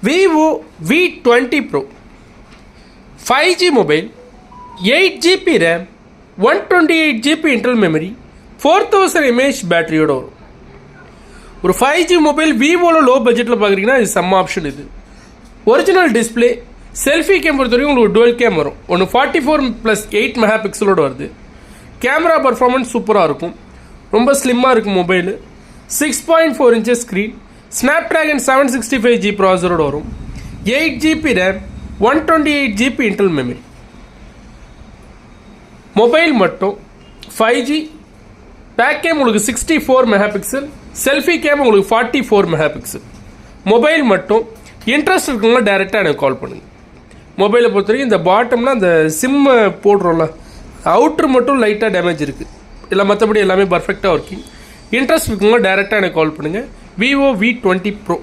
Vivo V20 Pro 5G mobile, 8GB RAM, 128GB internal memory, 4000 mAh பேட்டரியோட வரும். ஒரு 5G mobile விவோவில் low பட்ஜெட்டில் பார்க்குறீங்கன்னா இது செம்ம ஆப்ஷன். இது ஒரிஜினல் டிஸ்பிளே, செல்ஃபி கேம் பொறுத்த வரைக்கும் உங்களுக்கு டுவெல் கேம் வரும். ஒன்று 44+8 மெகா பிக்சலோட வருது. கேமரா பர்ஃபார்மன்ஸ் சூப்பராக இருக்கும், ரொம்ப ஸ்லிம்மாக இருக்கும் mobile. 6.4 inches screen, Snapdragon 765G ப்ராசரோட வரும். 8GB RAM, 128GB internal memory. Mobile மட்டும் 5G, பேக் கேம் உங்களுக்கு 64 மெகா பிக்சல், செல்ஃபி கேம் உங்களுக்கு 44 மெகா பிக்சல். மொபைல் மட்டும் இன்ட்ரெஸ்ட் இருக்குங்களா டேரெக்டாக எனக்கு கால் பண்ணுங்கள். மொபைலை பொறுத்த வரைக்கும் இந்த பாட்டம்னா அந்த சிம்மை போடுறோம்ல, அவுட்ரு மட்டும் லைட்டாக டேமேஜ் இருக்குது, இல்லை மற்றபடி எல்லாமே பர்ஃபெக்டாக ஒர்க்கிங். இன்ட்ரெஸ்ட் இருக்குங்களா டேரெக்டாக எனக்கு கால் பண்ணுங்கள். Vivo V20 Pro.